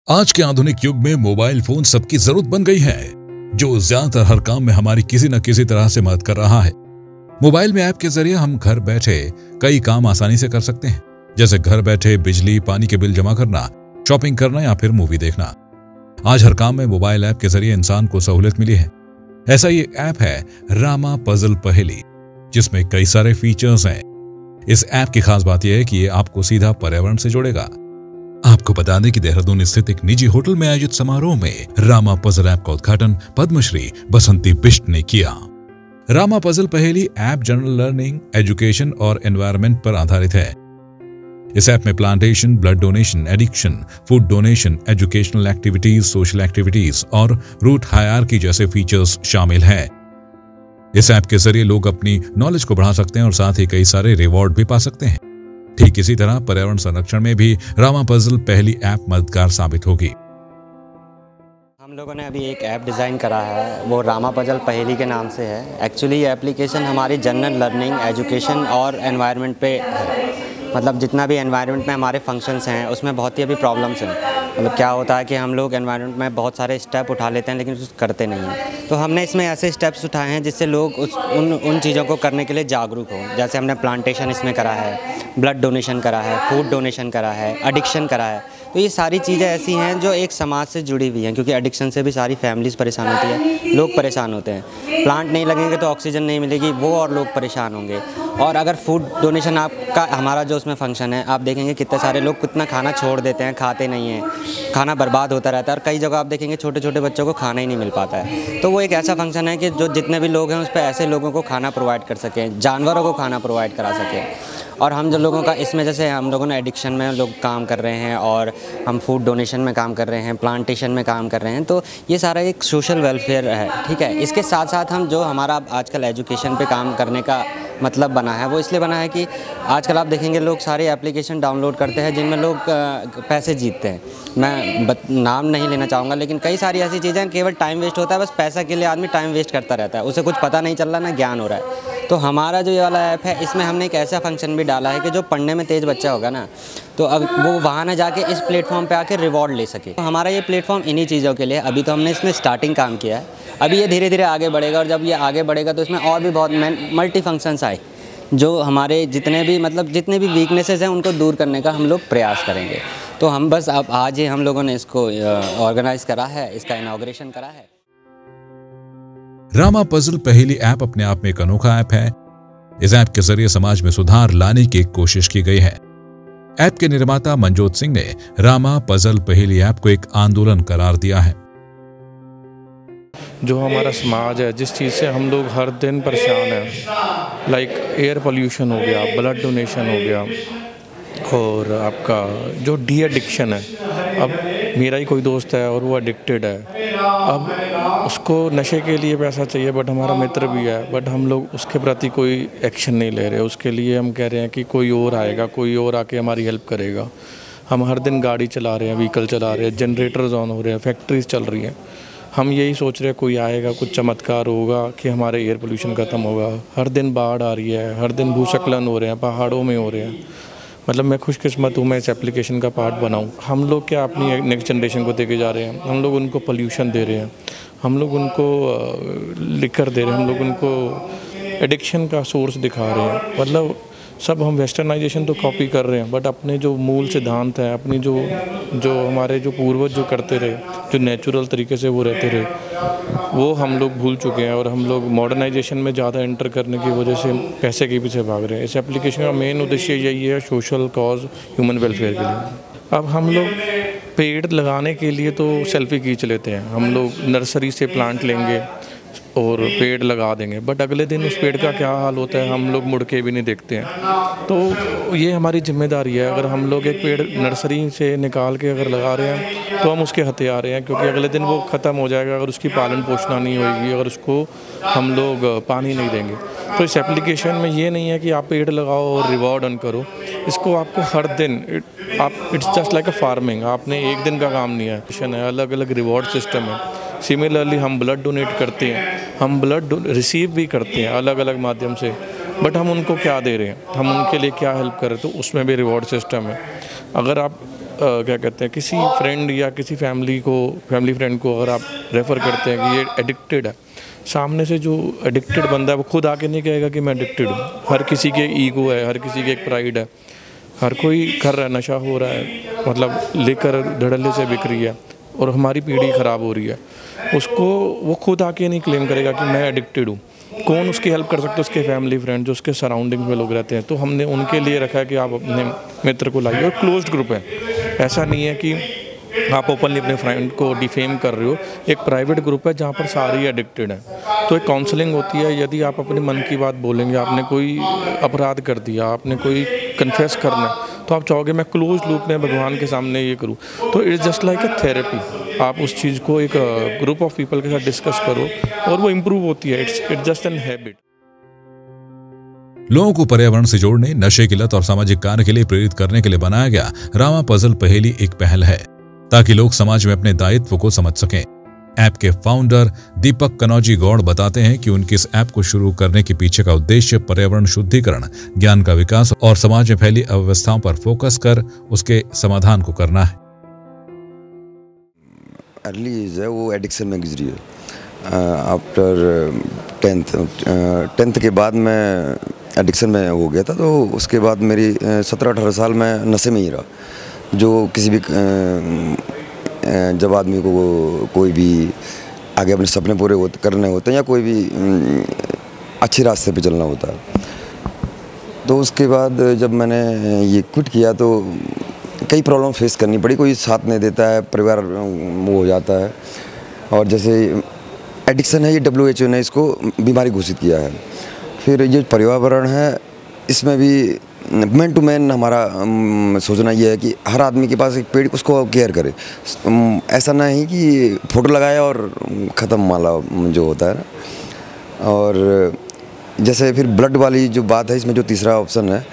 आज के आधुनिक युग में मोबाइल फोन सबकी जरूरत बन गई है, जो ज्यादातर हर काम में हमारी किसी न किसी तरह से मदद कर रहा है। मोबाइल में ऐप के जरिए हम घर बैठे कई काम आसानी से कर सकते हैं, जैसे घर बैठे बिजली पानी के बिल जमा करना, शॉपिंग करना या फिर मूवी देखना। आज हर काम में मोबाइल ऐप के जरिए इंसान को सहूलियत मिली है। ऐसा ही एक ऐप है रामा पजल पहेली, जिसमें कई सारे फीचर्स हैं। इस ऐप की खास बात यह है कि ये आपको सीधा पर्यावरण से जोड़ेगा। आपको बता दें कि देहरादून स्थित एक निजी होटल में आयोजित समारोह में रामा पजल ऐप का उद्घाटन पद्मश्री बसंती बिष्ट ने किया। रामा पजल पहेली ऐप जनरल लर्निंग, एजुकेशन और एनवायरनमेंट पर आधारित है। इस ऐप में plantation, blood donation, addiction, food donation, educational activities, social activities और रूट हायरार्की जैसे फीचर्स शामिल हैं। इस ऐप के जरिए लोग अपनी नॉलेज को बढ़ा सकते हैं और साथ ही कई सारे रिवॉर्ड भी पा सकते हैं। ठीक इसी तरह पर्यावरण संरक्षण में भी रामा पजल पहेली ऐप मददगार साबित होगी। हम लोगों ने अभी एक ऐप डिज़ाइन करा है, वो रामा पजल पहेली के नाम से है। एक्चुअली ये एप्लीकेशन हमारी जनरल लर्निंग, एजुकेशन और एनवायरनमेंट पे है। मतलब जितना भी एनवायरनमेंट में हमारे फंक्शंस हैं उसमें बहुत ही अभी प्रॉब्लम्स हैं। मतलब क्या होता है कि हम लोग एनवायरनमेंट में बहुत सारे स्टेप उठा लेते हैं लेकिन कुछ करते नहीं हैं। तो हमने इसमें ऐसे स्टेप्स उठाए हैं जिससे लोग उन चीज़ों को करने के लिए जागरूक हों। जैसे हमने प्लांटेशन इसमें करा है, ब्लड डोनेशन करा है, फूड डोनेशन करा है, एडिक्शन करा है। तो ये सारी चीज़ें ऐसी हैं जो एक समाज से जुड़ी हुई हैं, क्योंकि एडिक्शन से भी सारी फैमिलीज़ परेशान होती है, लोग परेशान होते हैं। प्लांट नहीं लगेंगे तो ऑक्सीजन नहीं मिलेगी, वो और लोग परेशान होंगे। और अगर फूड डोनेशन आपका हमारा जो उसमें फंक्शन है, आप देखेंगे कितने सारे लोग कितना खाना छोड़ देते हैं, खाते नहीं हैं, खाना बर्बाद होता रहता है। और कई जगह आप देखेंगे छोटे छोटे बच्चों को खाना ही नहीं मिल पाता है। तो वो एक ऐसा फंक्शन है कि जो जितने भी लोग हैं उस पर ऐसे लोगों को खाना प्रोवाइड कर सकें, जानवरों को खाना प्रोवाइड करा सकें। और हम जो लोगों का इसमें, जैसे हम लोगों ने एडिक्शन में लोग काम कर रहे हैं और हम फूड डोनेशन में काम कर रहे हैं, प्लांटेशन में काम कर रहे हैं, तो ये सारा एक सोशल वेलफेयर है, ठीक है। इसके साथ साथ हम जो हमारा आजकल एजुकेशन पे काम करने का मतलब बना है, वो इसलिए बना है कि आजकल आप देखेंगे लोग सारे एप्लीकेशन डाउनलोड करते हैं जिनमें लोग पैसे जीतते हैं। मैं नाम नहीं लेना चाहूँगा, लेकिन कई सारी ऐसी चीज़ें हैं, केवल टाइम वेस्ट होता है, बस पैसा के लिए आदमी टाइम वेस्ट करता रहता है, उसे कुछ पता नहीं चल रहा, ना ज्ञान हो रहा है। तो हमारा जो ये वाला ऐप है, इसमें हमने एक ऐसा फंक्शन भी डाला है कि जो पढ़ने में तेज़ बच्चा होगा ना, तो अब वो वहाँ ना जाके इस प्लेटफॉर्म पे आके रिवॉर्ड ले सके। तो हमारा ये प्लेटफॉर्म इन्हीं चीज़ों के लिए, अभी तो हमने इसमें स्टार्टिंग काम किया है, अभी ये धीरे धीरे आगे बढ़ेगा। और जब ये आगे बढ़ेगा तो इसमें और भी बहुत मल्टी फंक्शंस आए, जो हमारे जितने भी वीकनेसेस हैं उनको दूर करने का हम लोग प्रयास करेंगे। तो हम बस अब आज ही हम लोगों ने इसको ऑर्गेनाइज़ करा है, इसका इनॉग्रेशन करा है। रामा पजल पहेली ऐप अपने आप में एक अनोखा ऐप है। इस ऐप के जरिए समाज में सुधार लाने की कोशिश की गई है। ऐप के निर्माता मनजोत सिंह ने रामा पजल पहेली ऐप को एक आंदोलन करार दिया है। जो हमारा समाज है, जिस चीज़ से हम लोग हर दिन परेशान हैं, लाइक एयर पोल्यूशन हो गया, ब्लड डोनेशन हो गया, और आपका जो डी एडिक्शन है। अब मेरा ही कोई दोस्त है और वो एडिक्टेड है, अब उसको नशे के लिए पैसा चाहिए, बट हमारा मित्र भी है, बट हम लोग उसके प्रति कोई एक्शन नहीं ले रहे। उसके लिए हम कह रहे हैं कि कोई और आएगा, कोई और आके हमारी हेल्प करेगा। हम हर दिन गाड़ी चला रहे हैं, व्हीकल चला रहे हैं, जनरेटर्स ऑन हो रहे हैं, फैक्ट्रीज चल रही हैं। हम यही सोच रहे हैं कोई आएगा, कुछ चमत्कार होगा कि हमारे एयर पोल्यूशन ख़त्म होगा। हर दिन बाढ़ आ रही है, हर दिन भूस्खलन हो रहे हैं, पहाड़ों में हो रहे हैं। मतलब मैं खुशकिस्मत हूँ, मैं इस एप्लीकेशन का पार्ट बनाऊँ। हम लोग क्या अपनी नेक्स्ट जनरेशन को देके जा रहे हैं, हम लोग उनको पोल्यूशन दे रहे हैं, हम लोग उनको लिकर दे रहे हैं, हम लोग उनको एडिक्शन का सोर्स दिखा रहे हैं। मतलब सब हम वेस्टर्नाइजेशन तो कॉपी कर रहे हैं, बट अपने जो मूल सिद्धांत हैं, अपनी जो हमारे जो पूर्वज जो करते रहे, जो नेचुरल तरीके से वो रहते रहे, वो हम लोग भूल चुके हैं। और हम लोग मॉडर्नाइजेशन में ज़्यादा एंटर करने की वजह से पैसे के पीछे भाग रहे हैं। इस एप्लीकेशन का मेन उद्देश्य यही है, सोशल कॉज, ह्यूमन वेलफेयर के लिए। अब हम लोग पेड़ लगाने के लिए तो सेल्फी खींच लेते हैं, हम लोग नर्सरी से प्लांट लेंगे और पेड़ लगा देंगे, बट अगले दिन उस पेड़ का क्या हाल होता है हम लोग मुड़ के भी नहीं देखते हैं। तो ये हमारी जिम्मेदारी है, अगर हम लोग एक पेड़ नर्सरी से निकाल के अगर लगा रहे हैं तो हम उसके हथियार हैं, क्योंकि अगले दिन वो ख़त्म हो जाएगा अगर उसकी पालन पोषणा नहीं होगी, अगर उसको हम लोग पानी नहीं देंगे। तो इस एप्लीकेशन में ये नहीं है कि आप पेड़ लगाओ और रिवॉर्ड अर्न करो, इसको आपको हर दिन it's just like a farming, आपने एक दिन का काम नहीं है, अलग अलग रिवॉर्ड सिस्टम है। सिमिलरली हम ब्लड डोनेट करते हैं, हम ब्लड रिसीव भी करते हैं अलग अलग माध्यम से, बट हम उनको क्या दे रहे हैं, हम उनके लिए क्या हेल्प कर रहे हैं, तो उसमें भी रिवॉर्ड सिस्टम है। अगर आप क्या कहते हैं, किसी फ्रेंड या किसी फैमिली फ्रेंड को अगर आप रेफ़र करते हैं कि ये एडिक्टेड है, सामने से जो एडिक्टेड बंदा है वो खुद आके नहीं कहेगा कि मैं एडिक्टेड हूँ। हर किसी के ईगो है, हर किसी के एक प्राइड है, हर कोई कर रहा है, नशा हो रहा है, मतलब लेकर धड़ल्ले से बिक रही है और हमारी पीढ़ी ख़राब हो रही है। उसको वो खुद आके नहीं क्लेम करेगा कि मैं एडिक्टेड हूँ। कौन उसकी हेल्प कर सकता है? उसके फैमिली फ्रेंड, जो उसके सराउंडिंग में लोग रहते हैं। तो हमने उनके लिए रखा है कि आप अपने मित्र को लाइए, और क्लोज्ड ग्रुप है, ऐसा नहीं है कि आप ओपनली अपने फ्रेंड को डिफेम कर रहे हो। एक प्राइवेट ग्रुप है जहाँ पर सारे एडिक्टेड हैं। तो एक काउंसलिंग होती है। यदि आप अपने मन की बात बोलेंगे, आपने कोई अपराध कर दिया, आपने कोई कन्फेस करना है, तो आप चाहोगे मैं क्लोज लूप में भगवान के सामने ये करूँ। तो it's just like a therapy. आप उस चीज़ को एक ग्रुप ऑफ पीपल के साथ डिस्कस करो और वो इम्प्रूव होती है। It's just an habit. लोगों को पर्यावरण से जोड़ने, नशे की लत और सामाजिक कार्य के लिए प्रेरित करने के लिए बनाया गया रामा पजल पहेली एक पहल है, ताकि लोग समाज में अपने दायित्व को समझ सकें। ऐप के फाउंडर दीपक कनौजी गौड़ बताते हैं कि उनकी इस ऐप को शुरू करने के पीछे का उद्देश्य पर्यावरण शुद्धिकरण, ज्ञान का विकास और समाज में फैली अव्यवस्थाओं पर फोकस कर उसके समाधान को करना है। अर्ली एज है, वो एडिक्शन में गुजरी है। आफ्टर 10th के बाद मैं एडिक्शन में हो गया था। तो उसके बाद मेरी 17-18 साल में नशे में ही रहा। जो किसी भी जब आदमी को कोई भी आगे अपने सपने पूरे करने होते हैं या कोई भी अच्छे रास्ते पे चलना होता है, तो उसके बाद जब मैंने ये क्विट किया तो कई प्रॉब्लम फेस करनी पड़ी। कोई साथ नहीं देता है, परिवार वो हो जाता है। और जैसे एडिक्शन है, ये WHO ने इसको बीमारी घोषित किया है। फिर ये पर्यावरण है, इसमें भी मैन टू मैन हमारा सोचना ये है कि हर आदमी के पास एक पेड़, उसको केयर करे। ऐसा नहीं कि फ़ोटो लगाया और ख़त्म माला जो होता है ना। और जैसे फिर ब्लड वाली जो बात है, इसमें जो तीसरा ऑप्शन है,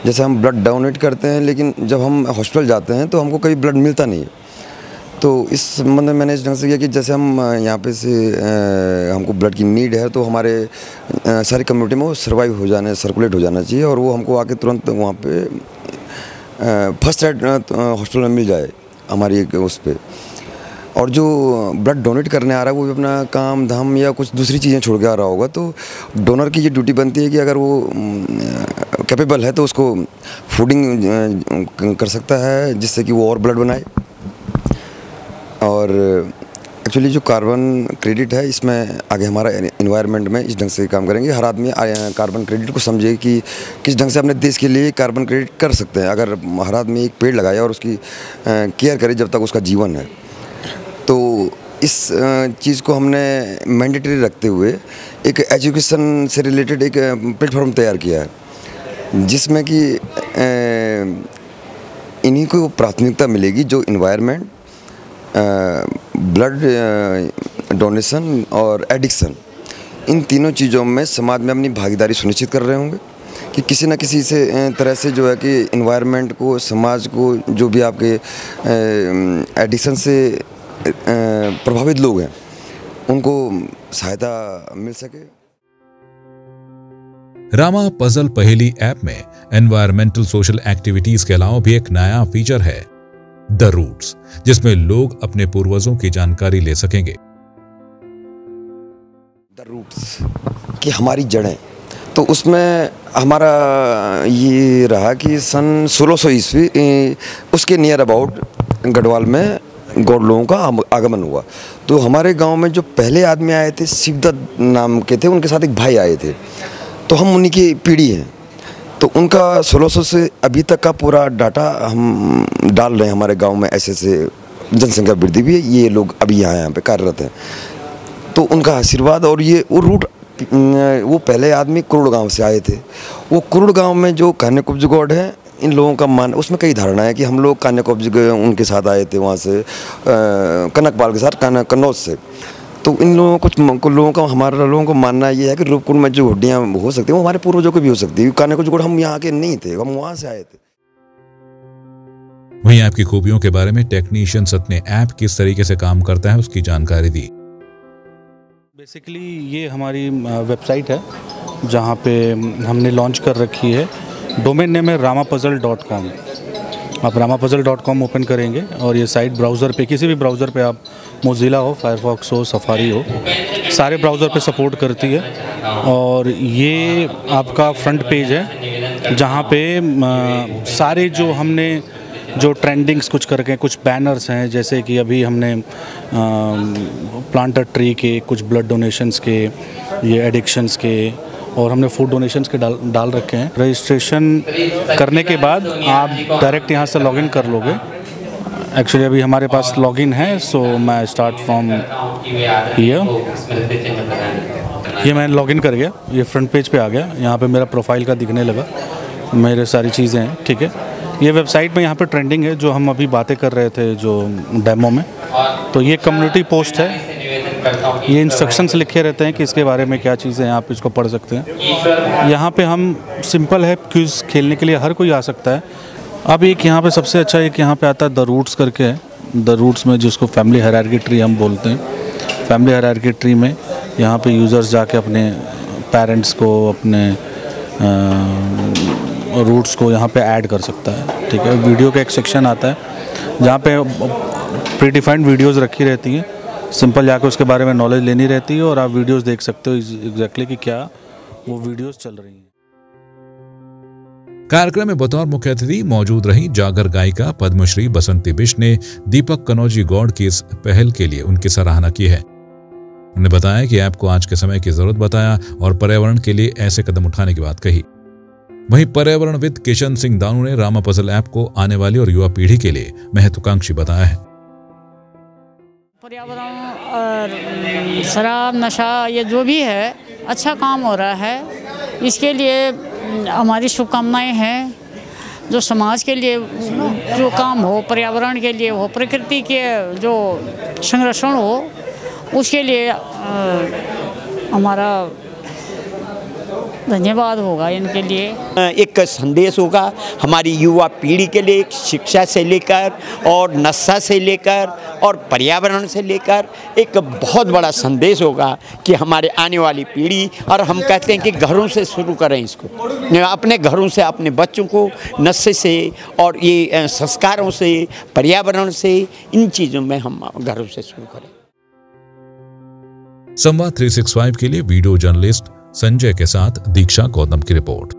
जैसे हम ब्लड डोनेट करते हैं, लेकिन जब हम हॉस्पिटल जाते हैं तो हमको कभी ब्लड मिलता नहीं है। तो इस संबंध में मैंने इस ढंग से किया कि जैसे हम यहाँ पे से हमको ब्लड की नीड है, तो हमारे सारी कम्युनिटी में वो सर्कुलेट हो जाना चाहिए, और वो हमको आके तुरंत वहाँ पे फर्स्ट एड हॉस्पिटल में मिल जाए हमारी एक उस पर। और जो ब्लड डोनेट करने आ रहा है वो भी अपना काम धाम या कुछ दूसरी चीज़ें छोड़ के आ रहा होगा, तो डोनर की ये ड्यूटी बनती है कि अगर वो कैपेबल है तो उसको फूडिंग कर सकता है, जिससे कि वो और ब्लड बनाए। और एक्चुअली जो कार्बन क्रेडिट है, इसमें आगे हमारा एनवायरनमेंट में इस ढंग से काम करेंगे। हर आदमी कार्बन क्रेडिट को समझे कि किस ढंग से अपने देश के लिए कार्बन क्रेडिट कर सकते हैं। अगर हर आदमी एक पेड़ लगाए और उसकी केयर करे जब तक उसका जीवन है, तो इस चीज़ को हमने मैंडेटरी रखते हुए एक एजुकेशन से रिलेटेड एक प्लेटफॉर्म तैयार किया है, जिसमें कि इन्हीं को प्राथमिकता मिलेगी जो इन्वायरमेंट, ब्लड डोनेशन और एडिक्शन, इन तीनों चीज़ों में समाज में अपनी भागीदारी सुनिश्चित कर रहे होंगे कि किसी न किसी से तरह से जो है कि इन्वायरमेंट को, समाज को, जो भी आपके एडिक्शन से प्रभावित लोग हैं, उनको सहायता मिल सके। रामा पजल पहेली ऐप में एनवायरमेंटल सोशल एक्टिविटीज के अलावा भी एक नया फीचर है, द रूट्स, जिसमें लोग अपने पूर्वजों की जानकारी ले सकेंगे। द रूट्स कि हमारी जड़ें, तो उसमें हमारा ये रहा कि सन 1600 ईस्वी उसके नियर अबाउट गढ़वाल में गौड़ लोगों का आगमन हुआ। तो हमारे गांव में जो पहले आदमी आए थे, शिवदत्त नाम के थे, उनके साथ एक भाई आए थे, तो हम उन्हीं की पीढ़ी हैं। तो उनका 1600 से अभी तक का पूरा डाटा हम डाल रहे हैं हमारे गांव में। ऐसे जनसंख्या वृद्धि भी है, ये लोग अभी यहाँ पे कार्यरत हैं। तो उनका आशीर्वाद और ये वो रूट, वो पहले आदमी कुरुड़ गांव से आए थे। वो कुरुड़ गांव में जो कान्याकुब्ज गौड़ है, इन लोगों का मान, उसमें कई धारणा है कि हम लोग कान्याकुब्ज उनके साथ आए थे, वहाँ से कनकपाल के साथ कन्नौज से। तो इन लोगों को लोगों का, हमारा लोगों को मानना ये है कि रूपकुंड में जो हड्डियाँ हो सकती हैं वो हमारे पूर्वजों को भी हो सकती है। कान्याकुब्ज गौड़ हम यहाँ के नहीं थे, हम वहाँ से आए थे। वहीं ऐप की खूबियों के बारे में टेक्नीशियन सत्य ऐप किस तरीके से काम करता है उसकी जानकारी दी। बेसिकली ये हमारी वेबसाइट है जहाँ पे हमने लॉन्च कर रखी है। डोमेन नेम है ramapuzzle.com। आप ramapuzzle.com ओपन करेंगे और ये साइट ब्राउज़र पे, किसी भी ब्राउज़र पे, आप मोज़िला हो, फायरफॉक्स हो, सफारी हो, सारे ब्राउज़र पे सपोर्ट करती है। और ये आपका फ्रंट पेज है जहाँ पे सारे जो हमने जो ट्रेंडिंग्स कुछ करके, कुछ बैनर्स हैं, जैसे कि अभी हमने प्लांट अ ट्री के, कुछ ब्लड डोनेशंस के, ये एडिक्शंस के, और हमने फूड डोनेशंस के डाल रखे हैं। रजिस्ट्रेशन करने के बाद आप डायरेक्ट यहाँ से लॉगिन कर लोगे। एक्चुअली अभी हमारे पास लॉगिन है, सो मैं स्टार्ट फ्रॉम हियर। ये मैं लॉगिन कर गया, ये फ्रंट पेज पे आ गया। यहाँ पे मेरा प्रोफाइल का दिखने लगा, मेरे सारी चीज़ें हैं, ठीक है। ये वेबसाइट में यहाँ पे ट्रेंडिंग है जो हम अभी बातें कर रहे थे जो डेमो में। तो ये कम्युनिटी पोस्ट है, ये इंस्ट्रक्शंस लिखे रहते हैं कि इसके बारे में क्या चीज़ें हैं, आप इसको पढ़ सकते हैं। यहाँ पे हम सिंपल है, क्विज़ खेलने के लिए हर कोई आ सकता है। अब एक यहाँ पे सबसे अच्छा एक यहाँ पे आता है द रूट्स करके है। द रूट्स में जिसको फैमिली हायरार्की ट्री हम बोलते हैं, फैमिली हायरार्की ट्री में यहाँ पे यूज़र्स जाके अपने पेरेंट्स को, अपने रूट्स को यहाँ पे ऐड कर सकता है, ठीक है। वीडियो का एक सेक्शन आता है जहाँ पे प्री डिफाइंड वीडियोज़ रखी रहती हैं, सिंपल जाके उसके बारे में नॉलेज लेनी रहती है और आप वीडियोज़ देख सकते हो एग्जैक्टली कि क्या वो वीडियोज़ चल रही हैं। कार्यक्रम में बतौर मुख्य अतिथि मौजूद रही जागर गायिका पद्मश्री बसंती बिष्ट ने दीपक कनौजी गौड़ की इस पहल के लिए उनकी सराहना की है। उन्होंने बताया कि ऐप को आज के समय की जरूरत बताया और पर्यावरण के लिए ऐसे कदम उठाने की बात कही। वहीं पर्यावरणविद किशन सिंह दानू ने रामापजल ऐप को आने वाली और युवा पीढ़ी के लिए महत्वाकांक्षी बताया है। पर्यावरण और शराब नशा ये जो भी है अच्छा काम हो रहा है, इसके लिए हमारी शुभकामनाएं हैं। जो समाज के लिए जो काम हो, पर्यावरण के लिए हो, प्रकृति के जो संरक्षण हो, उसके लिए हमारा धन्यवाद होगा इनके लिए। एक संदेश होगा हमारी युवा पीढ़ी के लिए, शिक्षा से लेकर और नशा से लेकर और पर्यावरण से लेकर एक बहुत बड़ा संदेश होगा कि हमारे आने वाली पीढ़ी, और हम कहते हैं कि घरों से शुरू करें इसको, अपने घरों से, अपने बच्चों को नशे से और ये संस्कारों से, पर्यावरण से, इन चीज़ों में हम घरों से शुरू करें। संवाद 365 के लिए वीडियो जर्नलिस्ट संजय के साथ दीक्षा गौतम की रिपोर्ट।